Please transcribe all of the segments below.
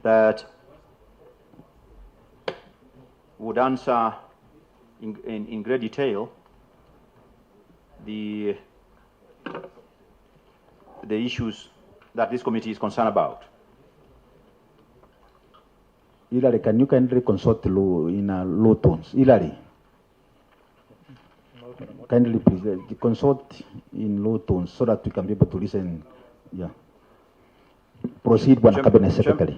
that would answer in great detail the issues that this committee is concerned about. Hilary, can you kindly consult in low tones? Hilary, kindly please consult in low tones so that we can be able to listen. Yeah. Proceed, Bwana Cabinet Secretary.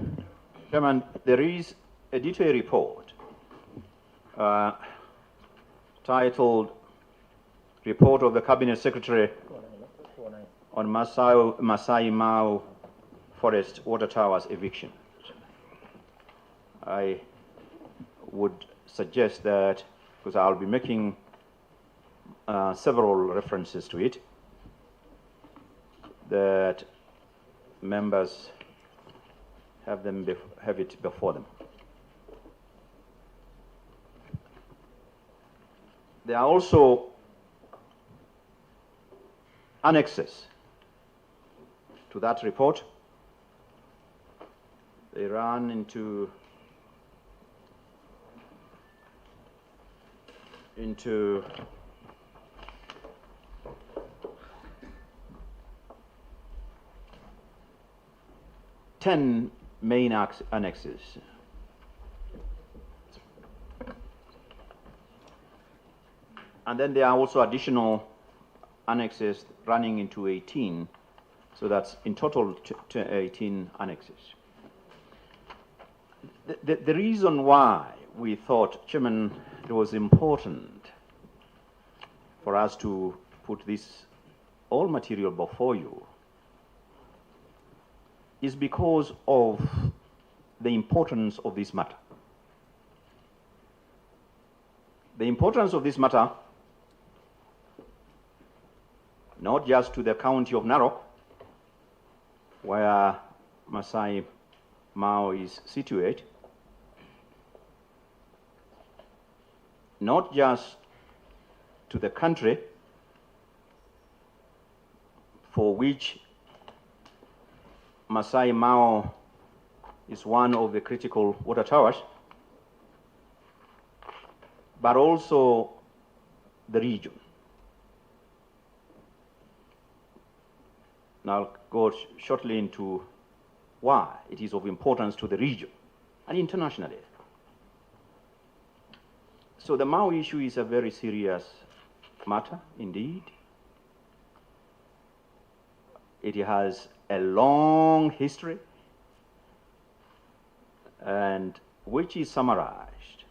Chairman, there is a detailed report titled Report of the Cabinet Secretary on Masai Mara Forest Water Towers Eviction. I would suggest that, because I'll be making several references to it, that members have it before them. There are also annexes to that report. They run into 10 main annexes. And then there are also additional annexes running into 18, so that's in total 18 annexes. The reason why we thought, Chairman, it was important for us to put this all material before you is because of the importance of this matter. The importance of this matter, not just to the county of Narok, where Masai Mara is situated, not just to the country for which Masai Mara is one of the critical water towers, but also the region. Now I'll go shortly into why it is of importance to the region and internationally. So the Mao issue is a very serious matter indeed. It has a long history, and which is summarized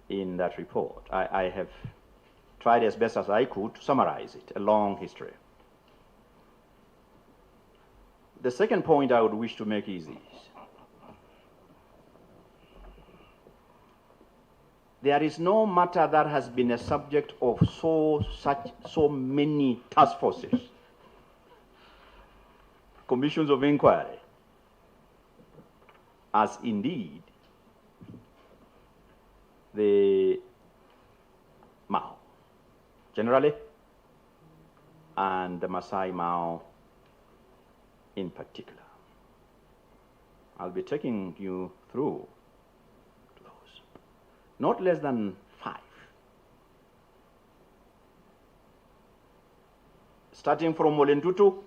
in that report. I have tried as best as I could to summarize it, a long history. The second point I would wish to make is this. There is no matter that has been a subject of so many task forces, commissions of inquiry, as indeed the Mao generally and the Masai Mara in particular. I'll be taking you through those. Not less than 5. Starting from Molentutu,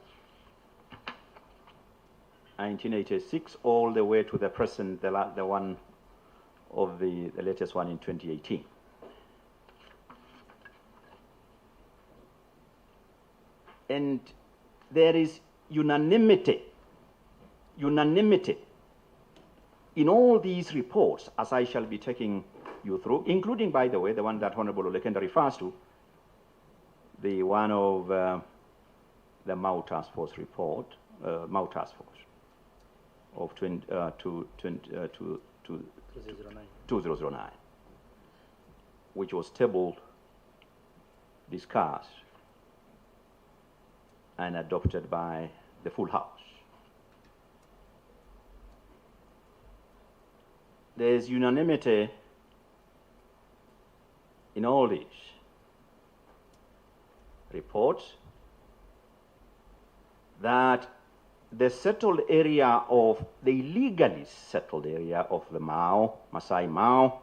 1986, all the way to the present, the one of the latest one in 2018. And there is unanimity in all these reports, as I shall be taking you through, including, by the way, the one that Honorable Olekenda refers to, the one of the Mao Task Force report, Mao Task Force of 2009, which was tabled, discussed, and adopted by the full House. There is unanimity in all these reports that the settled area of, the illegally settled area of the Masai Mao,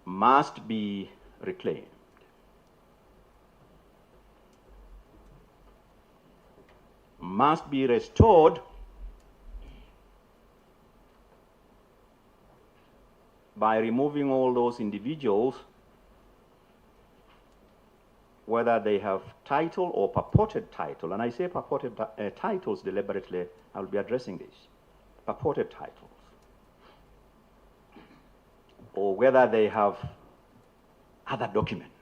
must be reclaimed. Must be restored by removing all those individuals, whether they have title or purported title, and I say purported titles deliberately, I'll be addressing this, purported titles, or whether they have other documents.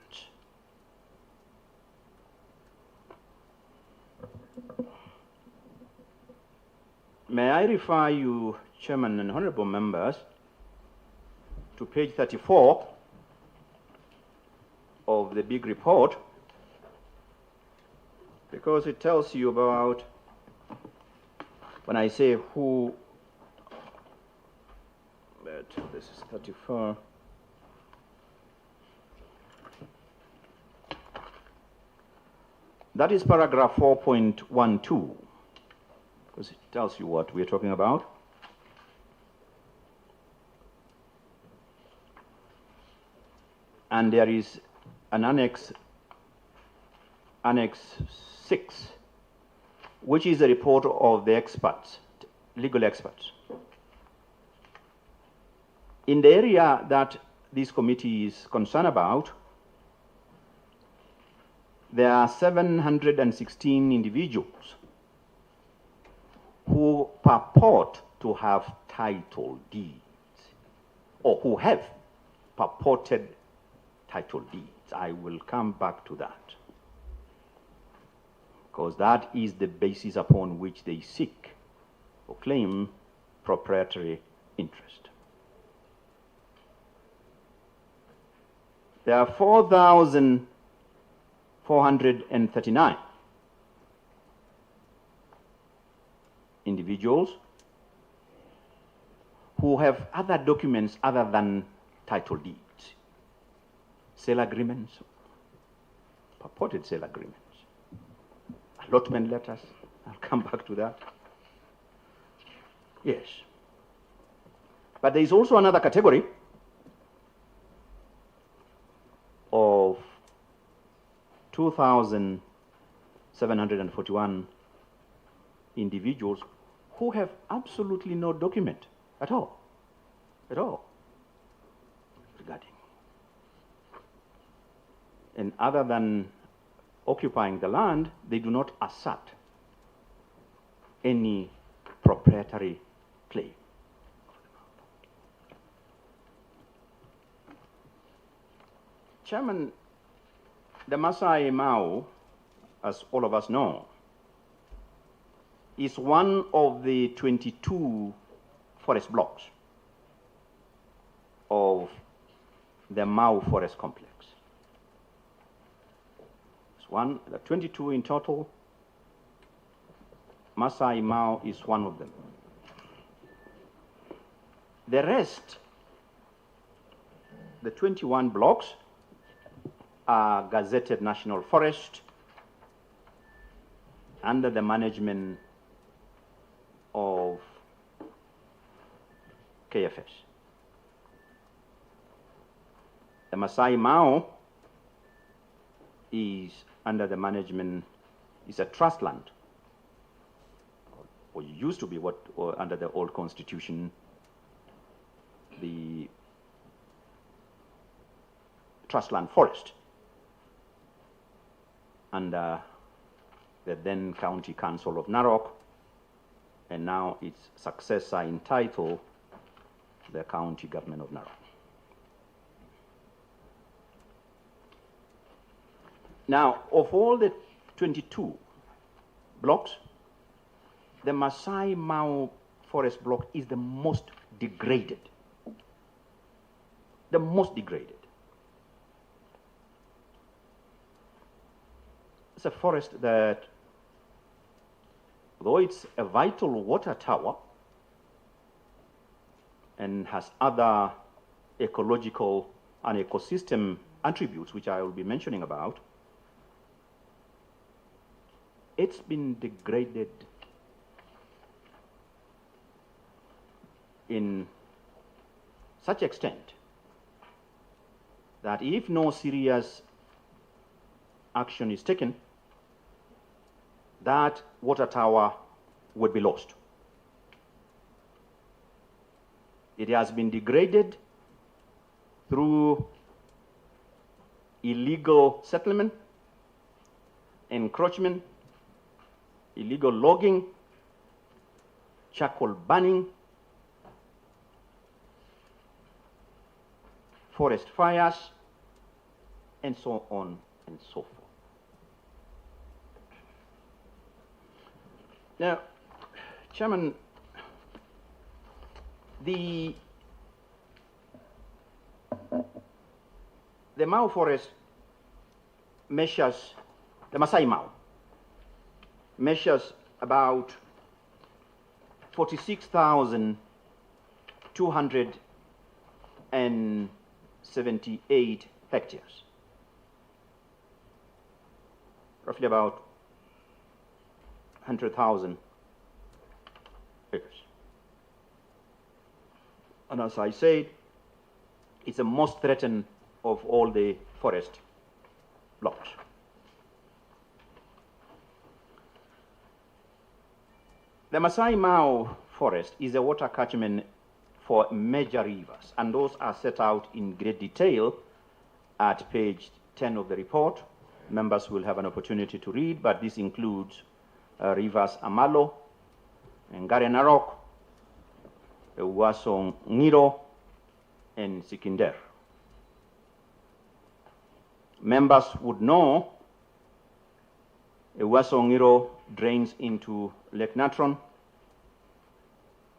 May I refer you, Chairman and honorable members, to page 34 of the big report, because it tells you about, when I say who, but this is 34. That is paragraph 4.12, because it tells you what we're talking about. And there is an annex 6, which is a report of the experts, legal experts. In the area that this committee is concerned about, there are 716 individuals who purport to have title deeds, or who have purported title deeds. I will come back to that, because that is the basis upon which they seek or claim proprietary interest. There are 4,439 individuals who have other documents other than title deeds. Sale agreements, purported sale agreements, allotment letters. I'll come back to that. Yes. But there is also another category of 2,741 individuals who have absolutely no document at all regarding. And other than occupying the land, they do not assert any proprietary claim. Chairman, the Masai Mao, as all of us know, is one of the 22 forest blocks of the Mao Forest Complex. It's one, the 22 in total. Masai Mao is one of them. The rest, the 21 blocks, are gazetted national forest under the management of KFS. The Masai Mao is under the management, is a trust land, or used to be what, or under the old constitution, the trust land forest, under the then County Council of Narok, and now its successor in title, the County Government of Narok. Now, of all the 22 blocks, the Masai Mao Forest Block is the most degraded. The most degraded. It's a forest that, though it's a vital water tower and has other ecological and ecosystem attributes, which I will be mentioning about, it's been degraded in such extent that if no serious action is taken, that water tower would be lost. It has been degraded through illegal settlement, encroachment, illegal logging, charcoal burning, forest fires, and so on and so forth. Now, Chairman, the Mau forest measures, the Masai Mau measures about 46,278 hectares, roughly about 100,000 acres. And as I said, it's the most threatened of all the forest blocks. The Masai Mau forest is a water catchment for major rivers, and those are set out in great detail at page 10 of the report. Members will have an opportunity to read, but this includes rivers Amalo, Ngare Narok, Wasong Ngiro, and Sikinder. Members would know Wasong Ngiro drains into Lake Natron,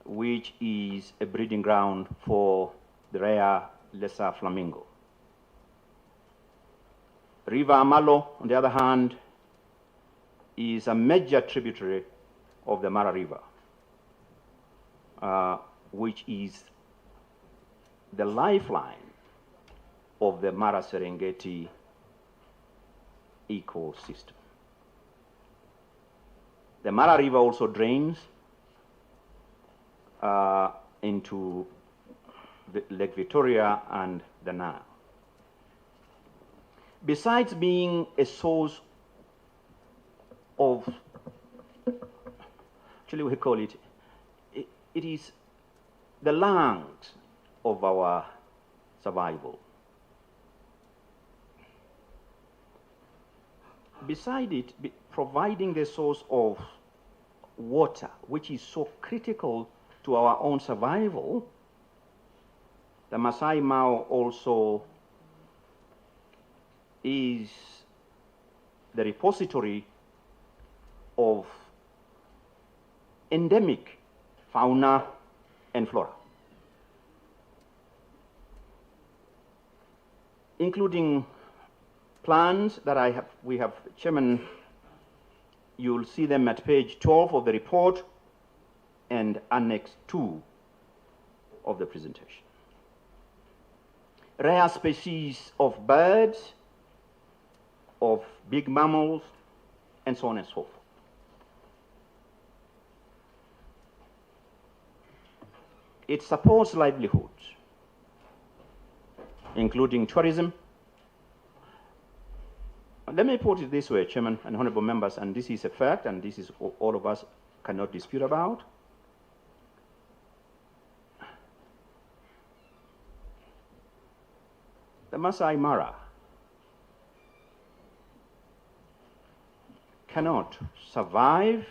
which is a breeding ground for the rare lesser flamingo. River Amalo, on the other hand, is a major tributary of the Mara River, which is the lifeline of the Mara Serengeti ecosystem. The Mara River also drains into Lake Victoria and the Nile. Besides being a source of, actually we call it, it is the lungs of our survival. Beside it, providing the source of water, which is so critical to our own survival, the Masai Mau also is the repository of endemic fauna and flora, including plants that we have, Chairman, you'll see them at page 12 of the report and Annex 2 of the presentation. Rare species of birds, of big mammals, and so on and so forth. It supports livelihoods, including tourism. Let me put it this way, Chairman and honorable members, and this is a fact, and this is all of us cannot dispute about. The Masai Mara cannot survive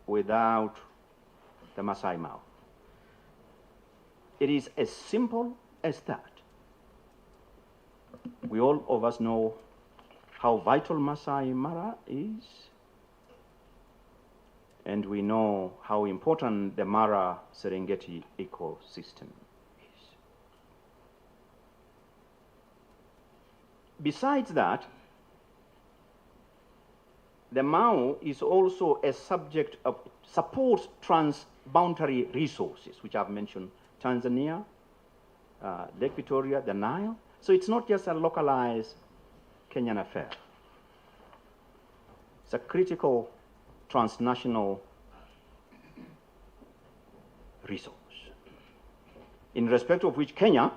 without the Masai Mau. It is as simple as that. We all of us know how vital Masai Mara is, and we know how important the Mara Serengeti ecosystem is. Besides that, the Mau is also a subject of supports transboundary resources, which I've mentioned: Tanzania, Lake Victoria, the Nile, So it's not just a localized Kenyan affair. It's a critical transnational resource, in respect of which Kenya,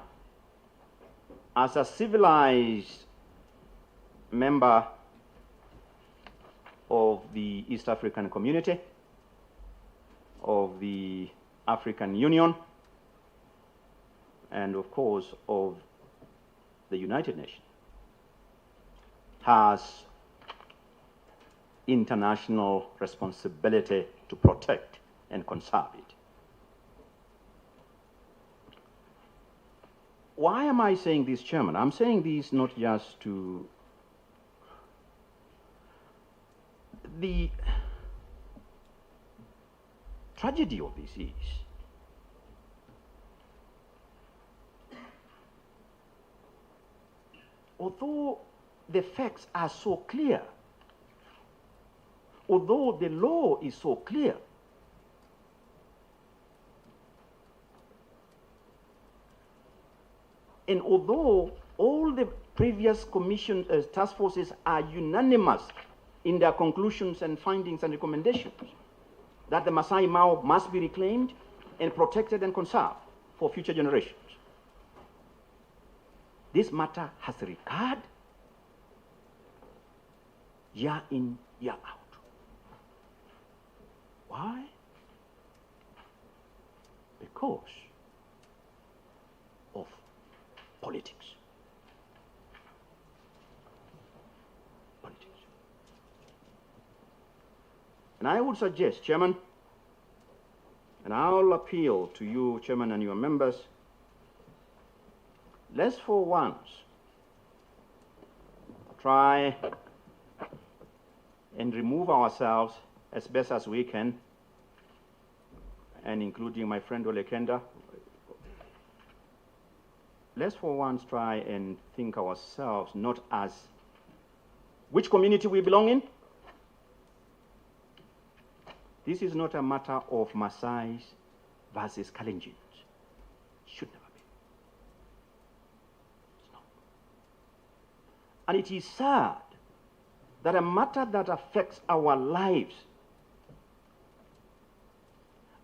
as a civilized member of the East African community, of the African Union, and of course of the United Nations, has international responsibility to protect and conserve it. Why am I saying this, Chairman? I'm saying this not just to the tragedy of this is although the facts are so clear, although the law is so clear, and although all the previous commission task forces are unanimous in their conclusions and findings and recommendations that the Masai Mara must be reclaimed and protected and conserved for future generations, this matter has recurred year in, year out. Why? Because of politics. Politics. And I would suggest, Chairman, and I'll appeal to you, Chairman, and your members, let's for once try and remove ourselves as best as we can, and including my friend Ole Kenda, let's for once try and think ourselves not as which community we belong in. This is not a matter of Maasais versus Kalenjins. Should never be. It's not. And it is sad that a matter that affects our lives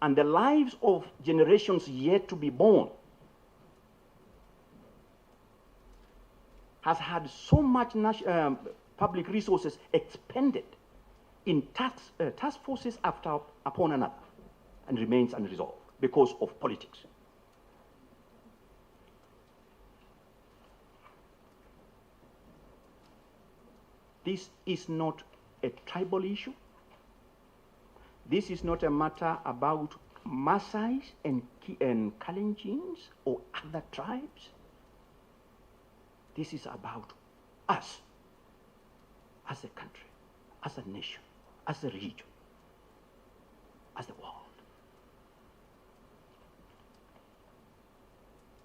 and the lives of generations yet to be born has had so much public resources expended in task forces upon another and remains unresolved because of politics. This is not a tribal issue. This is not a matter about Maasais and Kalenjins or other tribes. This is about us as a country, as a nation, as a region, as the world.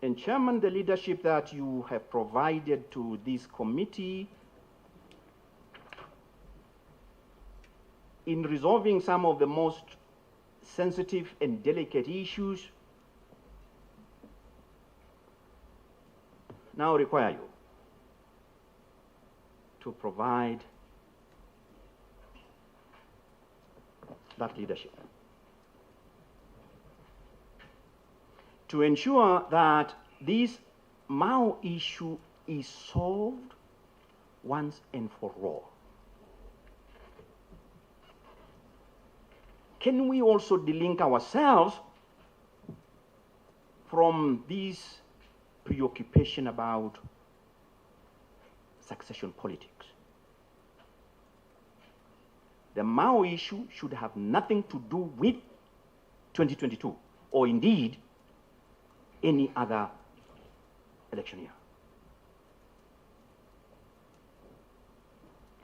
And Chairman, the leadership that you have provided to this committee in resolving some of the most sensitive and delicate issues now require you to provide that leadership, to ensure that this Mao issue is solved once and for all. Can we also delink ourselves from this preoccupation about succession politics? The Mao issue should have nothing to do with 2022, or indeed any other election year.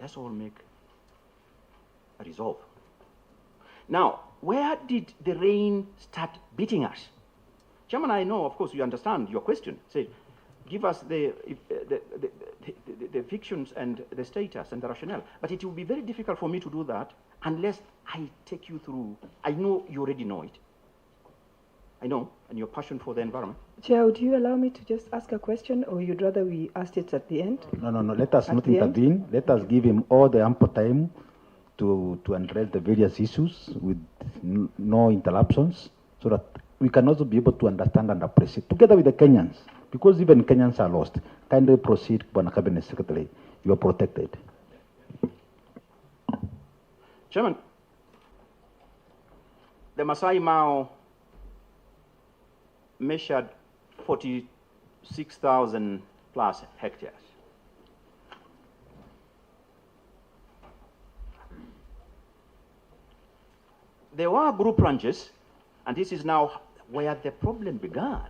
Let's all make a resolve. Now, where did the rain start beating us? Chairman, I know, of course, you understand your question. Say, give us the fictions and the status and the rationale. But it will be very difficult for me to do that unless I take you through. I know you already know it. I know, and your passion for the environment. Chair, would you allow me to just ask a question, or you'd rather we asked it at the end? No, let us At not the end? intervene. Let us give him all the ample time to address the various issues with no interruptions, so that we can also be able to understand and appreciate, together with the Kenyans, because even Kenyans are lost. Kindly proceed, Bwana Cabinet Secretary. You are protected. Chairman, the Masai Mara measured 46,000 plus hectares. There were group ranches, and this is now where the problem began.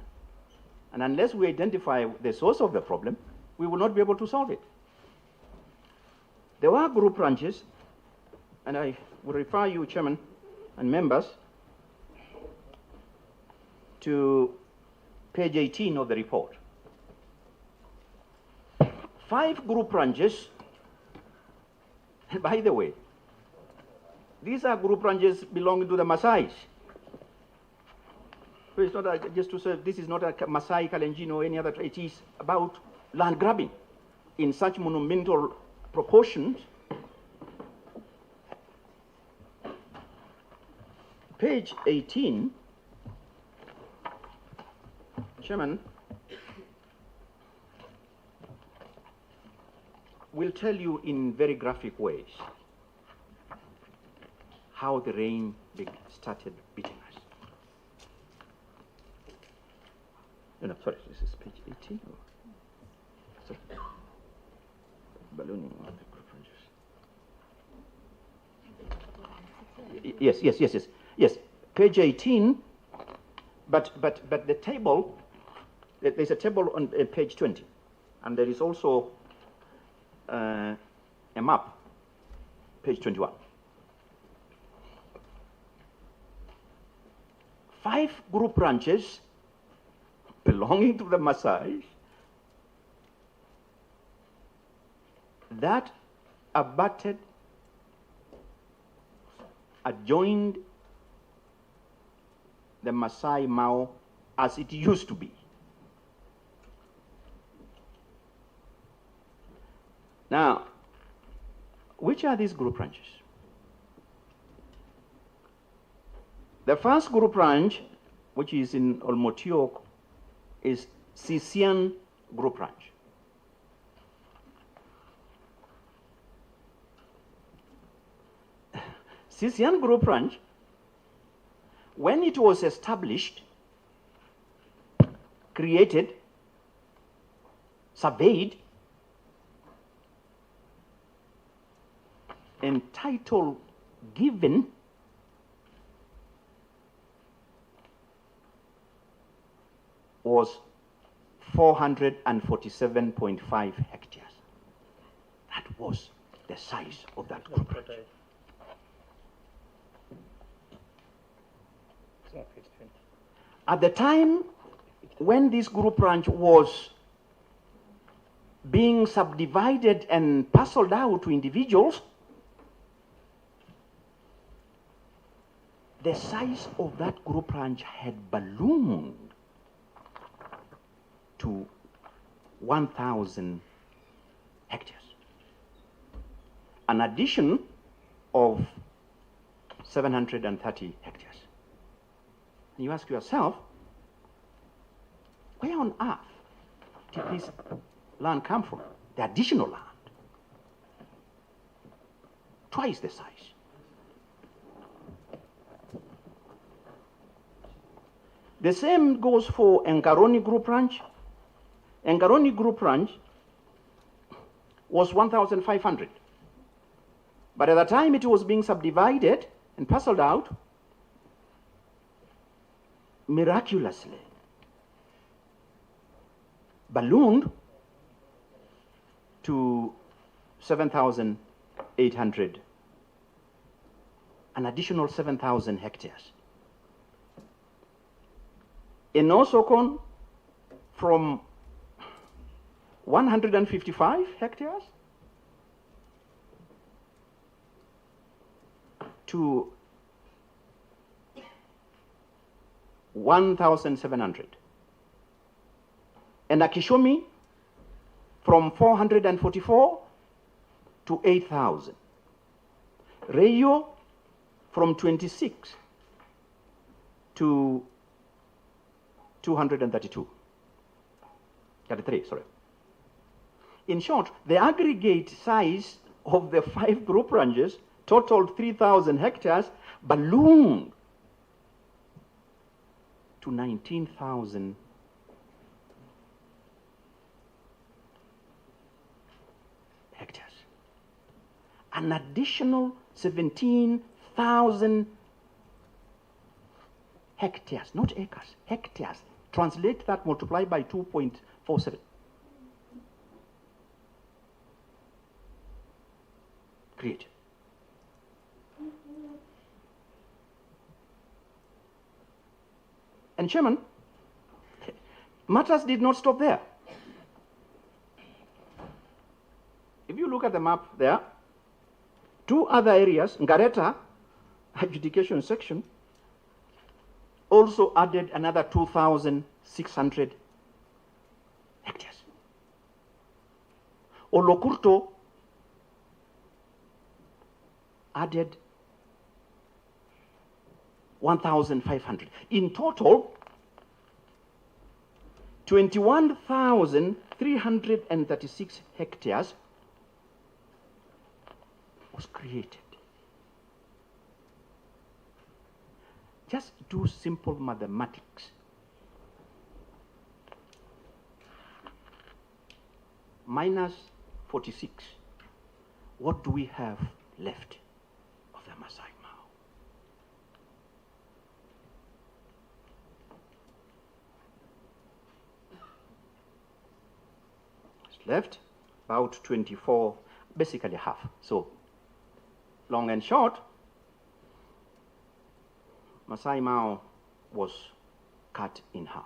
And unless we identify the source of the problem, we will not be able to solve it. There were group ranches, and I will refer you, Chairman and members, to page 18 of the report. 5 group ranches, and by the way, these are group ranches belonging to the Maasais. So it's not just to say this is not a Maasai, Kalenjin, or any other, it is about land grabbing in such monumental proportions. Page 18, Chairman, will tell you in very graphic ways how the rain started beating us. No, sorry, this is page 18. Sorry. Ballooning of the group ranges. Yes, page 18, but the table, there's a table on page 20, and there is also a map, page 21. 5 group ranches belonging to the Maasai that abutted, adjoined the Masai Mara as it used to be. Now, which are these group ranches? The first group ranch, which is in Olmotiok, is Sisian Group Ranch. Sisian Group Ranch, when it was established, created, surveyed, and title given was 447.5 hectares. That was the size of that group ranch. At the time when this group ranch was being subdivided and parceled out to individuals, the size of that group ranch had ballooned to 1,000 hectares. An addition of 730 hectares. And you ask yourself, where on earth did this land come from? The additional land. Twice the size. The same goes for Engaroni Group Ranch. Engaroni Group Ranch was 1,500. But at the time it was being subdivided and parceled out, miraculously ballooned to 7,800, an additional 7,000 hectares. In Osokon, from 155 hectares to 1,700. And Akishomi from 444 to 8,000. Rayo from 26 to 232. 33, sorry. In short, the aggregate size of the 5 group ranches totaled 3,000 hectares, ballooned to 19,000 hectares. An additional 17,000 hectares, not acres, hectares. Translate that, multiply by 2.47. Created. And Chairman, matters did not stop there. If you look at the map there, 2 other areas, Ngareta adjudication section, also added another 2,600 hectares. Olokurto added 1,500. In total, 21,336 hectares was created. Just do simple mathematics. Minus 46. What do we have left of the Masai Mara? It's left about 24, basically half. So, long and short, Masai Mara was cut in half.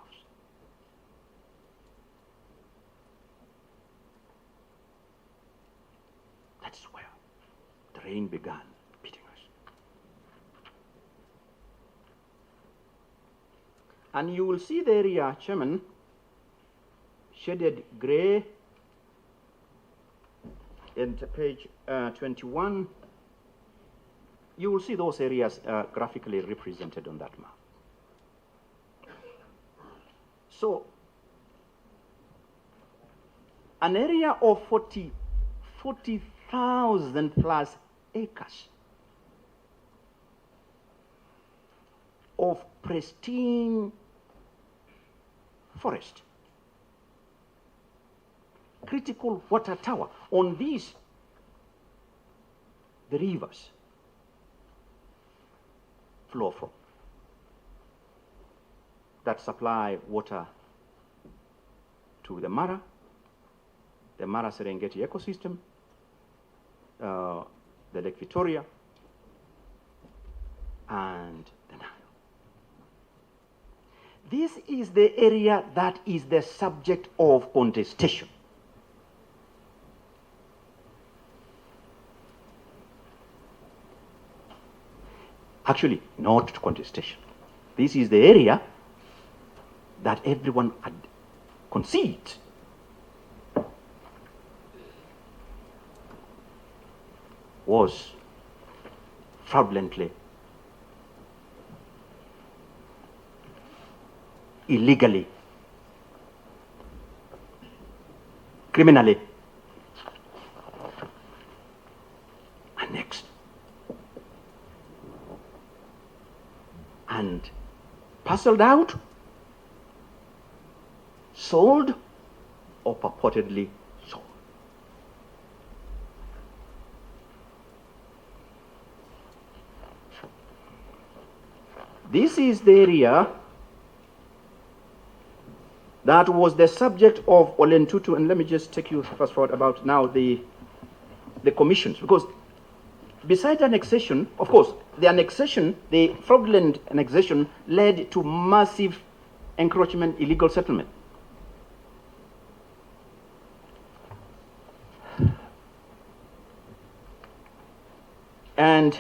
That's where the rain began beating us. And you will see the area, Chairman, shaded gray in page 21. You will see those areas graphically represented on that map. So, an area of 40,000 plus acres of pristine forest, critical water tower. On these, the rivers flow from, that supply water to the Mara Serengeti ecosystem, the Lake Victoria, and the Nile. This is the area that is the subject of contestation. Actually, not contestation. This is the area that everyone concedes was fraudulently, illegally, criminally annexed and parceled out, sold, or purportedly sold. This is the area that was the subject of Olentutu, and let me just take you fast forward about now the commissions, because besides annexation, of course, the annexation, the fraudulent annexation led to massive encroachment, illegal settlement. And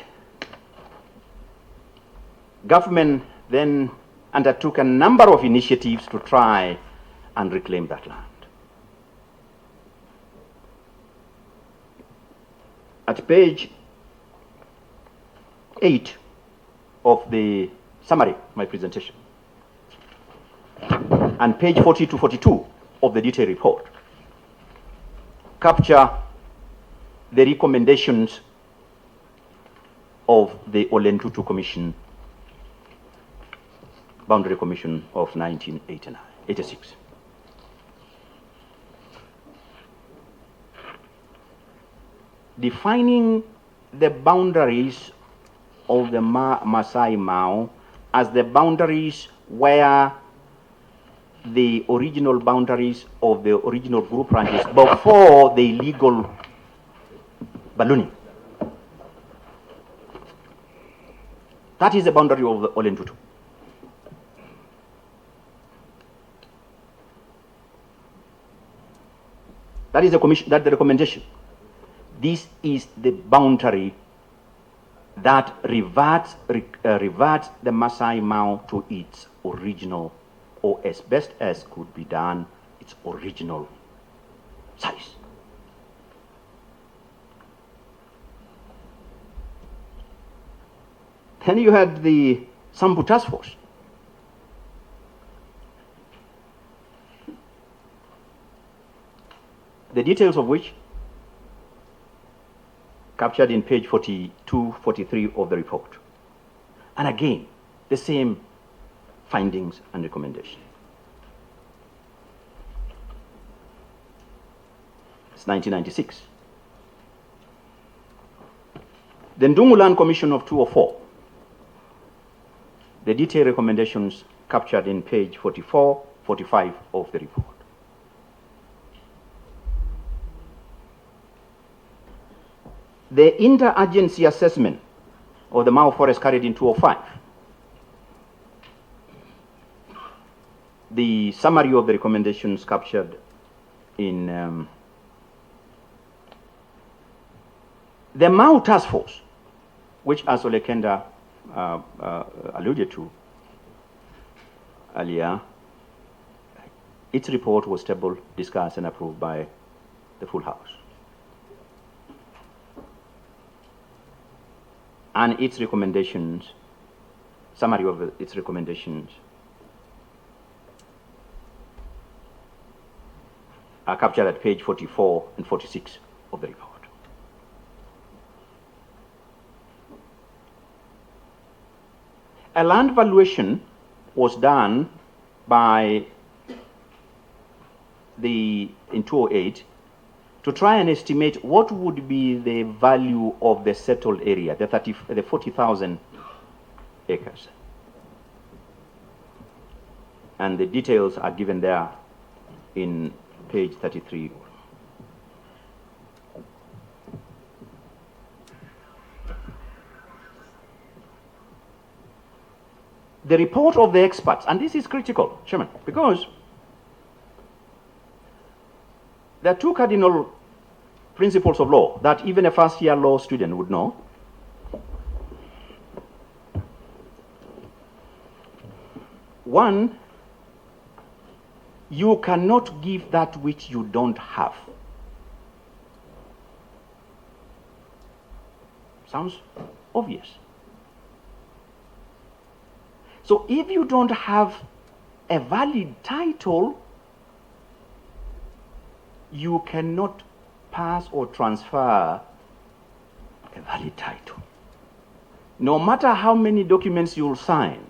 government then undertook a number of initiatives to try and reclaim that land. At page 8 of the summary of my presentation, and page 40 to 42 of the detailed report, capture the recommendations of the Olentutu Commission, Boundary Commission of 1986. Defining the boundaries of the Masai Mara as the boundaries where the original boundaries of the original group ranches before the illegal ballooning. That is the boundary of the Olentutu. That is the commission, that's the recommendation. This is the boundary that reverts the Masai Mara to its original, or as best as could be done, its original size. Then you had the Sambu Task Force. The details of which captured in page 42, 43 of the report. And again, the same findings and recommendations. It's 1996. The Ndungu Land Commission of 2004. The detailed recommendations captured in page 44, 45 of the report. The interagency assessment of the Mau Forest carried in 2005. The summary of the recommendations captured in the Mau Task Force, which, as Ole Kenda alluded to earlier, its report was tabled, discussed, and approved by the full House. And its recommendations, summary of its recommendations, are captured at page 44 and 46 of the report. A land valuation was done by in 2008 to try and estimate what would be the value of the settled area, the 40,000 acres. And the details are given there in page 33. The report of the experts, and this is critical, Chairman, because there are two cardinal principles of law that even a first-year law student would know. One, you cannot give that which you don't have. Sounds obvious. So if you don't have a valid title, you cannot pass or transfer a valid title. No matter how many documents you'll sign,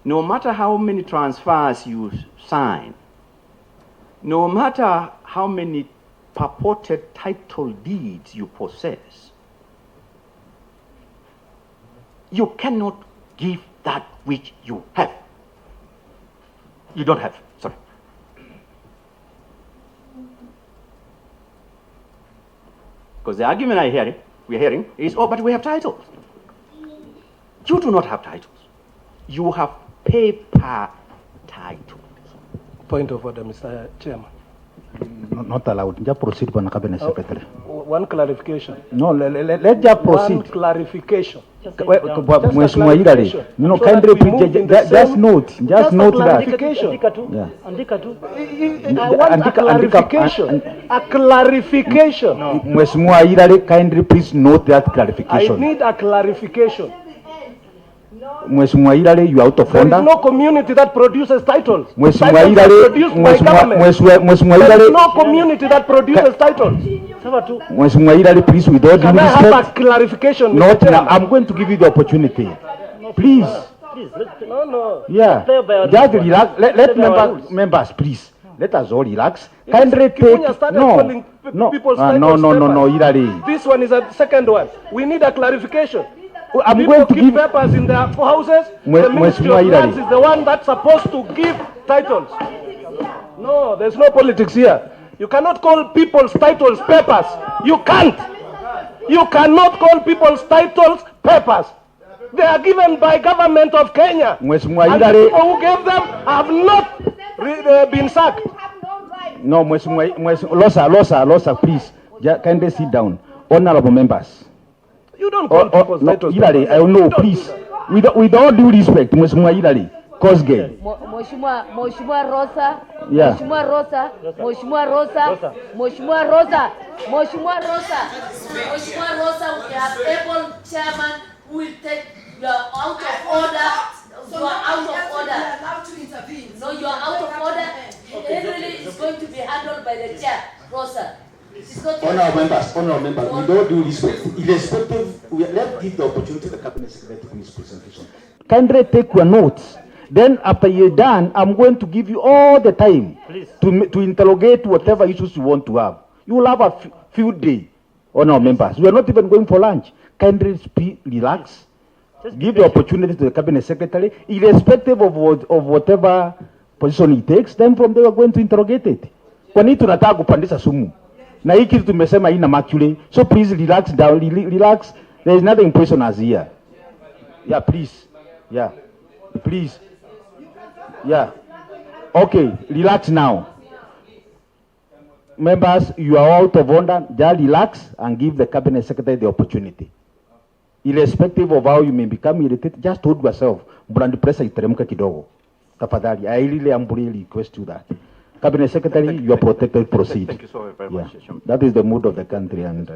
no matter how many transfers you sign, no matter how many purported title deeds you possess, you cannot give that which you have. You don't have, sorry. Because the argument we're hearing is, oh, but we have titles. You do not have titles. You have paper titles. Point of order, Mr. Chairman. Not allowed. Just proceed, Bwana Cabinet Secretary. One clarification. No, let's just proceed. One clarification. Mheshimiwa Irale, kindly just note that. Clarification. Yeah. I want a clarification. A clarification. Mheshimiwa Irale, kindly please note that I clarification. need a clarification. Mheshimiwa Irale, you are out of There is order. no community that produces titles. Mheshimiwa Titles are Irale, produced by government. Mheshimiwa There is Irale, no community that produces titles. Mheshimiwa Irale, please, with all due Can I have a respect, clarification? Mr. not now. Chairman? I'm going to give you the opportunity. Please. No. Yeah. Just relax. Let members, please. Let us all relax. Kindly Kifunya take. started calling people's No, titles papers. Irale. This one is a second one. We need a clarification. I'm People going to keep give. papers in their houses. The Ministry of Lands is the one that's supposed to give titles. No, there's no politics here. You cannot call people's titles papers. You can't. You cannot call people's titles papers. They are given by government of Kenya. Mheshimiwa And the Irale. people who gave them have not been sacked. No, Losa, please. Kindly sit down. Honorable members. You don't call people's titles Irale, papers. I know, please. With all due respect, Mheshimiwa Irale, Kosgei. Mheshimiwa Rosa, Yeah. Mheshimiwa Rosa, Mheshimiwa Rosa, we have able chairman who will take you are out of order. You are out of order. No, you are out of order. Really, it's going to be handled by the chair, Rosa. Honorable members, with all due respect, irrespective, let's give the opportunity to the Cabinet Secretary to finish presentation. Kindly take your notes. Then after you're done, I'm going to give you all the time to interrogate whatever issues you want to have. You will have a few days, honorable members. We are not even going for lunch. Kindly relax. Give the opportunity to the Cabinet Secretary, irrespective of whatever position he takes. Then from there we are going to interrogate it. Kwa nini tunataka kupandisha sumu? Na hii kitu tumesema ina mercury. So please relax down, relax. There is nothing poisonous here. Yeah, please. Yeah. Please. Yeah. Okay, relax now. Members, you are out of order. Just relax and give the Cabinet Secretary the opportunity. Irrespective of how you may become irritated, just hold yourself. Blood pressure iteremka kidogo. Tafadhali, I really humbly request you that. Cabinet Secretary, you are protected, proceed. Thank you so very much. That is the mood of the country and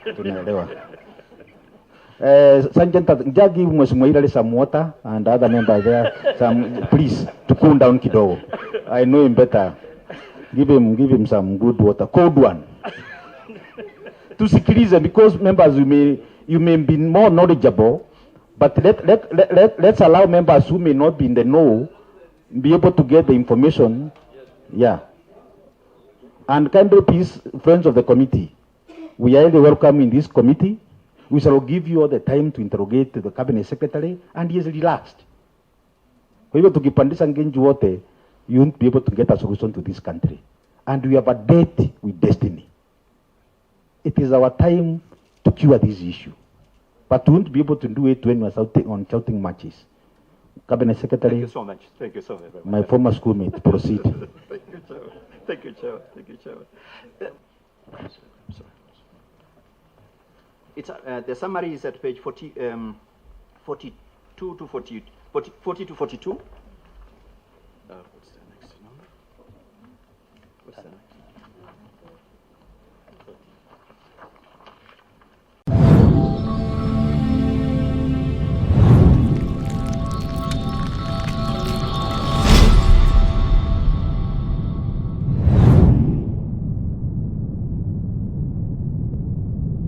tunaelewa. Sergeant, just give Mheshimiwa Irale some water and other members there some, please, to cool down kidogo. I know him better. Give him some good water, cold one. To sikilize, because members, you may be more knowledgeable, but let's allow members who may not be in the know be able to get the information. Yeah. And kindly please, friends of the committee, we are highly welcome in this committee. We shall give you all the time to interrogate the Cabinet Secretary, and he is relaxed. Kwa hivyo tukipandisha ngenji wote, you won't be able to get a solution to this country. And we have a date with destiny. It is our time to cure this issue. But we won't be able to do it when we are shouting matches. Cabinet Secretary. Thank you so much. Thank you so very much. My former schoolmate, proceed. Thank you, Chairman. Thank you, Chairman. Thank you, Chairman. Sorry. It's, the summary is at page 42 to 42.